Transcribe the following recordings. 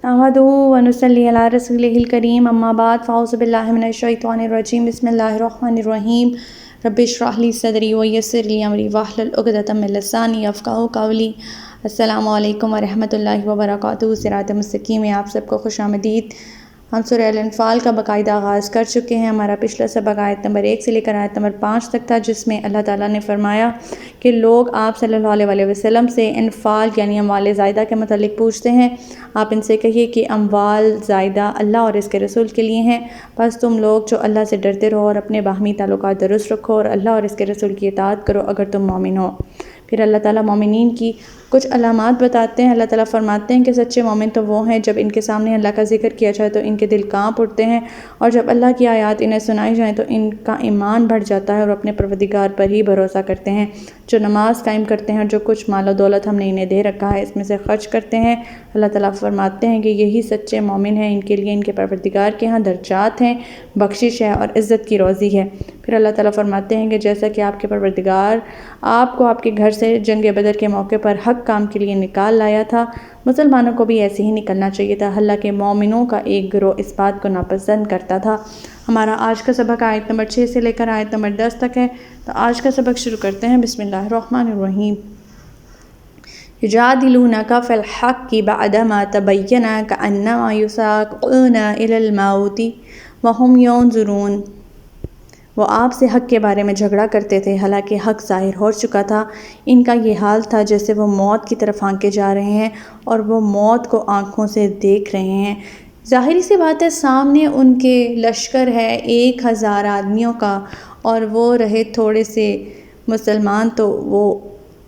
नहमदुहु व नुसल्ली अला रसूलिहिल करीम अम्मा बाद फ़अऊज़ु बिल्लाहि मिनश शैतानिर रजीम बिस्मिल्लाहिर रहमानिर रहीम रब्बि इश्रह ली सदरी व यस्सिर ली अमरी वहलुल उक़दतम मिन लिसानी यफ़क़हू क़ौली। अस्सलामु अलैकुम व रहमतुल्लाहि व बरकातुहू। सिरात मुस्तक़ीम में आप सबको खुशामदीद। हम सूरह अल-अनफ़ाल का बाकायदा आगाज़ कर चुके हैं। हमारा पिछला सबक आयत नंबर 1 से लेकर आयत नंबर 5 तक था, जिसमें अल्लाह ताला ने फरमाया कि लोग आप सल्लल्लाहु अलैहि वसल्लम से इन्फ़ाल यानी अम्वाल ज़ायदा के मतलब पूछते हैं। आप इनसे कहिए कि अम्वाल ज़ायदा अल्लाह और इसके रसूल के लिए हैं। बस तुम लोग जो अल्लाह से डरते रहो और अपने बाहमी ताल्लुकात दुरुस्त रखो और अल्लाह और इसके रसूल की इताअत करो अगर तुम मोमिन हो। फिर अल्लाह ताला मोमिनीन की कुछ अलामात बताते हैं। अल्लाह ताला फरमाते हैं कि सच्चे मोमिन तो वो हैं जब इनके सामने अल्लाह का ज़िक्र किया जाए तो इनके दिल काँप उठते हैं, और जब अल्लाह की आयत इन्हें सुनाई जाए तो इनका ईमान बढ़ जाता है और अपने परवरदिगार पर ही भरोसा करते हैं। जो नमाज कायम करते हैं और जो कुछ माल और दौलत हमने इन्हें दे रखा है इसमें से खर्च करते हैं। अल्लाह ताला फरमाते हैं कि यही सच्चे मोमिन हैं, इनके लिए इनके परवरदिगार के यहाँ दर्जात हैं, बख्शिश है और इज़्ज़त की रोज़ी है। फिर अल्लाह ताला फरमाते हैं कि जैसा कि आपके परवरदिगार आपको आपके घर से जंग बदर के मौके पर हक काम के लिए निकाल लाया था, मुसलमानों को भी ऐसे ही निकलना चाहिए था। अल्लाह के मोमिनों का एक गिरोह इस बात को नापसंद करता था। हमारा आज का सबक आयत नंबर 6 से लेकर आयत नंबर 10 तक है। तो आज का सबक शुरू करते हैं। बिस्मिल्लाहिर्रहमानिर्रहीम। युजादिलूनका फ़िल हक़्क़ि बअदमा तबय्यना कअन्नमा युसाक़ूना इलल मौति व हुम यंज़ुरून। वो आपसे हक़ के बारे में झगड़ा करते थे, हालांकि हक़ ज़ाहिर हो चुका था। इनका ये हाल था जैसे वो मौत की तरफ आंके जा रहे हैं और वो मौत को आँखों से देख रहे हैं। ज़ाहिरी सी बात है, सामने उनके लश्कर है 1000 आदमियों का और वो रहे थोड़े से मुसलमान, तो वो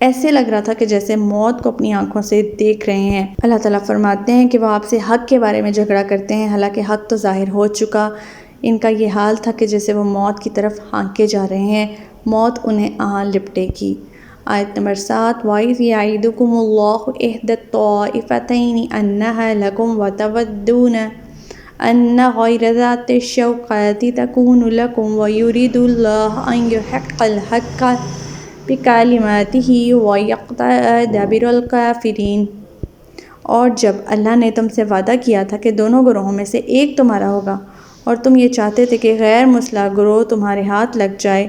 ऐसे लग रहा था कि जैसे मौत को अपनी आंखों से देख रहे हैं। अल्लाह ताला फरमाते हैं कि वो आपसे हक़ के बारे में झगड़ा करते हैं, हालांकि हक़ तो ज़ाहिर हो चुका। इनका ये हाल था कि जैसे वो मौत की तरफ हाँके जा रहे हैं, मौत उन्हें आ लिपटेगी। आयत नंबर 7। वाइज़ यईदुकुमुल्लाहु इहदत तॉइफ़तैनि अन्नहा लकुम व तवद्दूना अन्ना गैर ज़ातिश शौक़ाति तकूनु लकुम व युरीदुल्लाहु अन युहिक़्क़ल हक़्क़ बिकलिमातिही व यक़्तअ दाबिरल काफ़िरीन। और जब अल्लाह ने तुमसे वादा किया था कि दोनों ग्रोहों में से एक तुम्हारा होगा और तुम ये चाहते थे कि गैर मुस्लिम ग्रोह तुम्हारे हाथ लग जाए,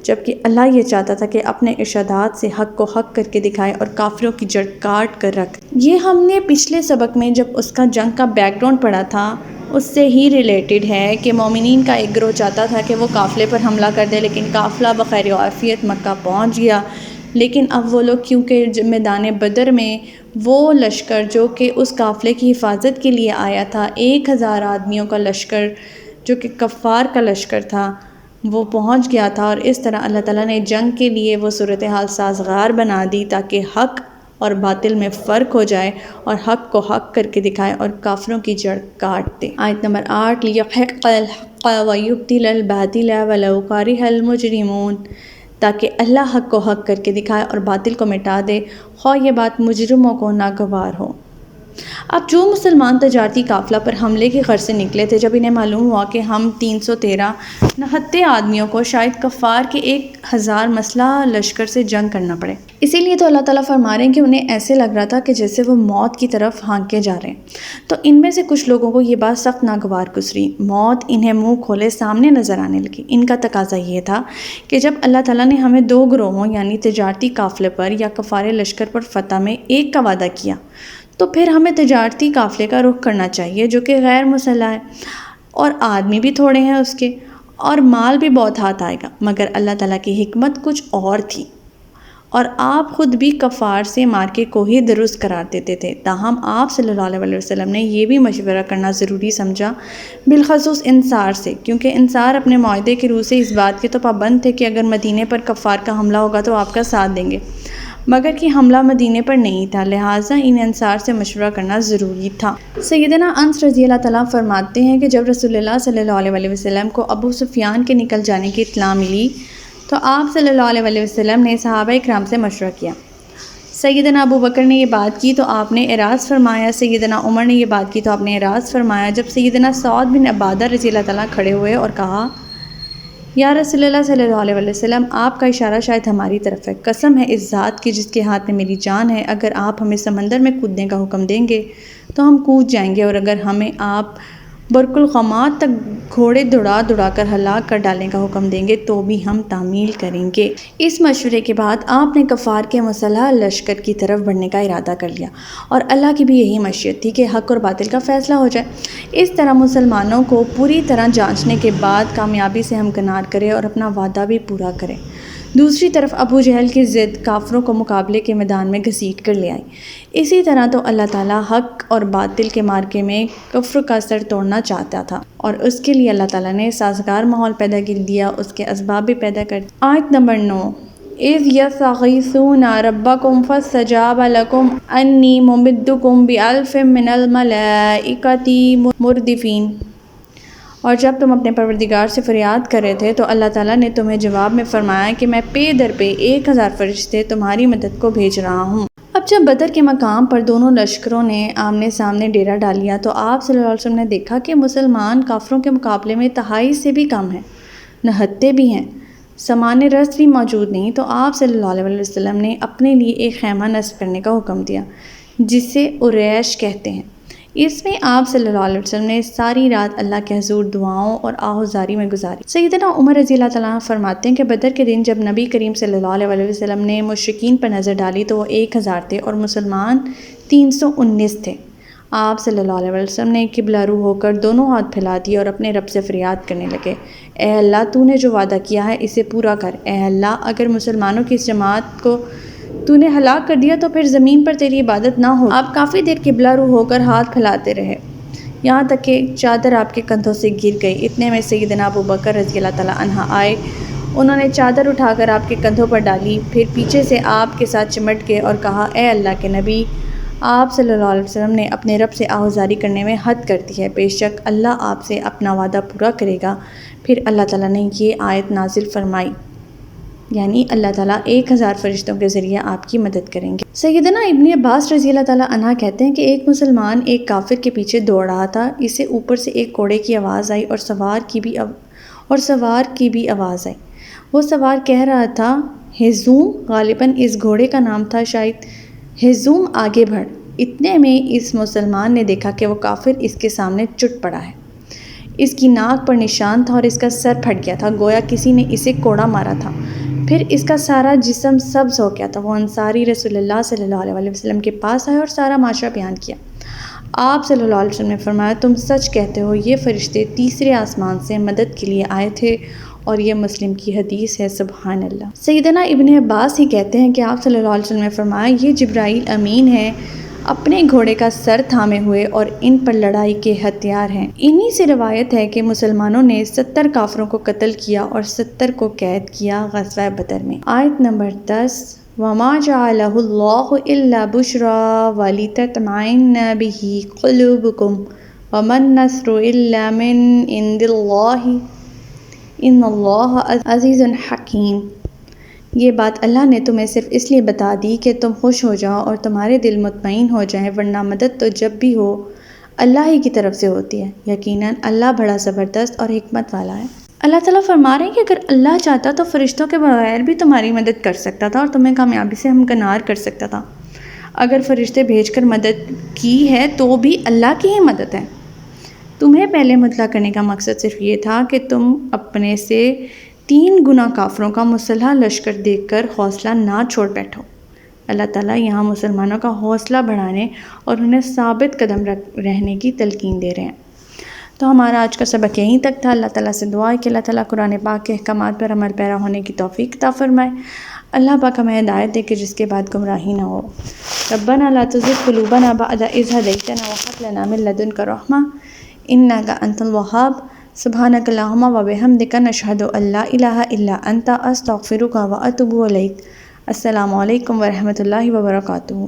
जबकि अल्लाह ये चाहता था कि अपने इरशादात से हक़ को हक़ करके दिखाए और काफिरों की जड़ काट कर रख। ये हमने पिछले सबक में जब उसका जंग का बैकग्राउंड पढ़ा था उससे ही रिलेटेड है कि मोमिनीन का एक ग्रोह चाहता था कि वो काफ़िले पर हमला कर दे, लेकिन काफ़िला बखैर आफ़ियत मक्का पहुँच गया। लेकिन अब वो लोग क्योंकि मैदान बदर में वो लश्कर जो कि उस काफ़िले की हिफाजत के लिए आया था, 1000 आदमियों का लश्कर जो कि कफ़ार का लश्कर था, वो पहुंच गया था। और इस तरह अल्लाह ताला ने जंग के लिए वो सूरत हाल साज़गार बना दी ताकि हक़ और बातिल में फ़र्क हो जाए और हक़ को हक़ करके दिखाए और काफिरों की जड़ काट दे। आयत नंबर 8। लियुहिक़्क़ल हक़्क़ व युब्तिलल बातिला वलौ करिहल मुजरिमून। ताकि अल्लाह हक़ को हक़ करके दिखाए और बातिल को मिटा दे, ख़्वाह ये बात मुजरिमों को नागवार हो। अब जो मुसलमान तजारती काफ़िला पर हमले के गर्ज से निकले थे, जब इन्हें मालूम हुआ कि हम 313 नहत्ते आदमियों को शायद कफ़ार के 1000 मसलह लश्कर से जंग करना पड़े, इसीलिए तो अल्लाह ताला फरमा रहे हैं कि उन्हें ऐसे लग रहा था कि जैसे वो मौत की तरफ हाँके जा रहे हैं। तो इनमें से कुछ लोगों को ये बात सख्त नागवार गुजरी। मौत इन्हें मुँह खोले सामने नज़र आने लगी। इनका तकाज़ा ये था कि जब अल्लाह ताला ने हमें 2 ग्रोहों यानी तजारती काफ़िले पर या कफ़ार लश्कर पर फ़तह में एक का वादा किया, तो फिर हमें तजारती काफ़िले का रुख करना चाहिए जो कि गैर मुसल्लह है और आदमी भी थोड़े हैं उसके और माल भी बहुत हाथ आएगा। मगर अल्लाह ताला की हिकमत कुछ और थी और आप ख़ुद भी कफ़ार से मार्के को ही दुरुस्त करार देते थे। ताहम आप सल्लल्लाहु अलैहि वसल्लम ने यह भी मशवरा करना ज़रूरी समझा, बिलख़सूस इंसार से, क्योंकि इंसार अपने मुआहदे के रूह से इस बात के तो पाबंद थे कि अगर मदीने पर कफ़ार का हमला होगा तो आपका साथ देंगे, मगर कि हमला मदीने पर नहीं था, लिहाजा इन अंसार से मशवरा करना ज़रूरी था। सैयदना अनस रज़ी अल्लाह तआला फरमाते हैं कि जब रसूलुल्लाह सल्लल्लाहु अलैहि वसल्लम को अबू सुफ़ियान के निकल जाने की इत्तला मिली तो आप सल्लल्लाहु अलैहि वसल्लम ने सहाबा इकराम से मशवरा किया। सैयदना अबू बकर ने ये बात की तो आपने एराज़ फरमाया, सैयदना उमर ने ये बात की तो आपने एराज़ फरमाया। जब सैयदना सऊद बिन अबादा रज़ी अल्लाह तआला खड़े हुए और कहा یا رسول اللہ صلی اللہ علیہ وسلم، آپ کا اشارہ شاید ہماری طرف ہے۔ قسم ہے اس ذات کی جس کے ہاتھ میں میری جان ہے، اگر آپ ہمیں سمندر میں کودنے کا حکم دیں گے تو ہم کود جائیں گے، اور اگر ہمیں آپ برق الغمات تک گھوڑے دوڑا کر ہلاک کر ڈالنے کا حکم دیں گے تو بھی ہم تعمیل کریں گے۔ اس مشورے کے بعد آپ نے کفار کے مسلح لشکر کی طرف بڑھنے کا ارادہ کر لیا، اور اللہ کی بھی یہی مشیت تھی کہ حق اور باطل کا فیصلہ ہو جائے۔ اس طرح مسلمانوں کو پوری طرح جانچنے کے بعد کامیابی سے ہمکنار کرے اور اپنا وعدہ بھی پورا کرے۔ دوسری طرف ابو جہل کی ضد کافروں کو مقابلے کے میدان میں گھسیٹ کر لے آئی۔ اسی طرح تو اللہ تعالیٰ حق اور باطل کے معرکے میں کفر کا سر توڑنا چاہتا تھا، اور اس کے لیے اللہ تعالیٰ نے سازگار ماحول پیدا کر دیا، اس کے اسباب بھی پیدا کر دیے۔ آیت نمبر 9، اِذْ يَسْتَغِيثُونَ رَبَّكُمْ فَاسْتَجَابَ لَكُمْ أَنِّي مُمِدُّكُمْ بِأَلْفٍ مِّنَ الْمَلَائِكَةِ مُرْدِفِينَ۔ اور جب تم اپنے پروردگار سے فریاد کر رہے تھے تو اللہ تعالیٰ نے تمہیں جواب میں فرمایا کہ میں پے در پے 1000 فرشتے تمہاری مدد کو بھیج رہا ہوں۔ اب جب بدر کے مقام پر دونوں لشکروں نے آمنے سامنے ڈیرا ڈال لیا تو آپ صلی اللہ علیہ وسلم نے دیکھا کہ مسلمان کافروں کے مقابلے میں تہائی سے بھی کم ہیں، نہتے بھی ہیں، سامان رست بھی موجود نہیں، تو آپ صلی اللہ علیہ وسلم نے اپنے لیے ایک خیمہ نصب کرنے کا حکم دیا جسے اریش کہتے ہیں۔ اس میں آپ صلی اللہ علیہ وسلم نے ساری رات اللہ کے حضور دعاؤں اور آہوزاری میں گزاری۔ سیدنا عمر رضی اللہ تعالیٰ عنہ فرماتے ہیں کہ بدر کے دن جب نبی کریم صلی اللہ علیہ وسلم نے مشرکین پر نظر ڈالی تو وہ 1000 تھے اور مسلمان 319 تھے۔ آپ صلی اللہ علیہ وسلم نے قبلہ رو ہو کر دونوں ہاتھ پھیلا دیے اور اپنے رب سے فریاد کرنے لگے، اے اللہ تو نے جو وعدہ کیا ہے اسے پورا کر۔ اے اللہ اگر مسلمانوں کی اس جماعت کو تو نے ہلاک کر دیا تو پھر زمین پر تیری عبادت نہ ہو۔ آپ کافی دیر قبلہ رو ہو کر ہاتھ پھیلاتے رہے، یہاں تک کہ چادر آپ کے کندھوں سے گر گئی۔ اتنے میں سیدنا ابو بکر رضی اللہ تعالیٰ عنہ آئے، انہوں نے چادر اٹھا کر آپ کے کندھوں پر ڈالی، پھر پیچھے سے آپ کے ساتھ چمٹ گئے اور کہا، اے اللہ کے نبی، آپ صلی اللہ علیہ وسلم نے اپنے رب سے آہوزاری کرنے میں حد کر دی ہے، بے شک اللہ آپ سے اپنا وعدہ پورا کرے گا۔ پھر اللہ تعالیٰ نے یہ آیت نازل فرمائی، یعنی اللہ تعالیٰ 1000 فرشتوں کے ذریعے آپ کی مدد کریں گے۔ سیدنا ابن عباس رضی اللہ تعالیٰ عنہ کہتے ہیں کہ ایک مسلمان ایک کافر کے پیچھے دوڑ رہا تھا، اسے اوپر سے ایک کوڑے کی آواز آئی اور سوار کی بھی آواز آئی۔ وہ سوار کہہ رہا تھا، ہزوم، غالباً اس گھوڑے کا نام تھا، شاید ہزوم آگے بڑھ۔ اتنے میں اس مسلمان نے دیکھا کہ وہ کافر اس کے سامنے چٹ پڑا ہے، اس کی ناک پر نشان تھا اور اس کا سر پھٹ گیا تھا، گویا کسی نے اسے کوڑا مارا تھا، پھر اس کا سارا جسم سبز ہو گیا تھا۔ وہ انصاری رسول اللہ صلی اللہ علیہ وسلم کے پاس آئے اور سارا معاشرہ بیان کیا۔ آپ صلی اللہ علیہ وسلم نے فرمایا، تم سچ کہتے ہو، یہ فرشتے تیسرے آسمان سے مدد کے لیے آئے تھے، اور یہ مسلم کی حدیث ہے، سبحان اللہ۔ سیدنا ابن عباس ہی کہتے ہیں کہ آپ صلی اللہ علیہ وسلم نے فرمایا، یہ جبرائیل امین ہے، اپنے گھوڑے کا سر تھامے ہوئے، اور ان پر لڑائی کے ہتھیار ہیں۔ انہی سے روایت ہے کہ مسلمانوں نے 70 کافروں کو قتل کیا اور 70 کو قید کیا غزوہ بدر میں۔ آیت نمبر 10، وَمَا جَعَلَهُ اللَّهُ إِلَّا بُشْرَىٰ وَلِتَطْمَئِنَّ بِهِ قُلُوبُكُمْ وَمَا النَّصْرُ إِلَّا مِنْ عِنْدِ اللَّهِ إِنَّ اللَّهَ عَزِيزٌ حَكِيمٌ۔ یہ بات اللہ نے تمہیں صرف اس لیے بتا دی کہ تم خوش ہو جاؤ اور تمہارے دل مطمئن ہو جائیں، ورنہ مدد تو جب بھی ہو اللہ ہی کی طرف سے ہوتی ہے، یقیناً اللہ بڑا زبردست اور حکمت والا ہے۔ اللہ تعالیٰ فرما رہے ہیں کہ اگر اللہ چاہتا تو فرشتوں کے بغیر بھی تمہاری مدد کر سکتا تھا اور تمہیں کامیابی سے ہمکنار کر سکتا تھا۔ اگر فرشتے بھیج کر مدد کی ہے تو بھی اللہ کی ہی مدد ہے۔ تمہیں پہلے مطلع کرنے کا مقصد صرف یہ تھا کہ تم اپنے سے 3 گنا کافروں کا مسلح لشکر دیکھ کر حوصلہ نہ چھوڑ بیٹھو۔ اللہ تعالیٰ یہاں مسلمانوں کا حوصلہ بڑھانے اور انہیں ثابت قدم رہنے کی تلقین دے رہے ہیں۔ تو ہمارا آج کا سبق یہیں تک تھا۔ اللہ تعالیٰ سے دعا ہے کہ اللہ تعالیٰ قرآن پاک کے احکامات پر عمل پیرا ہونے کی توفیق عطا فرمائے۔ اللہ پاک ہمیں ہدایت دے کہ جس کے بعد گمراہی نہ ہو۔ ربنا لا تزغ قلوبنا بعد إذ هديتنا وهب لنا من لدنك رحمة إنك أنت الوهاب۔ سبحانك اللهم وبحمدك نشهد أن لا إله إلا أنت أستغفرك وأتوب إليك۔ السلام علیکم ورحمۃ اللہ وبرکاتہ۔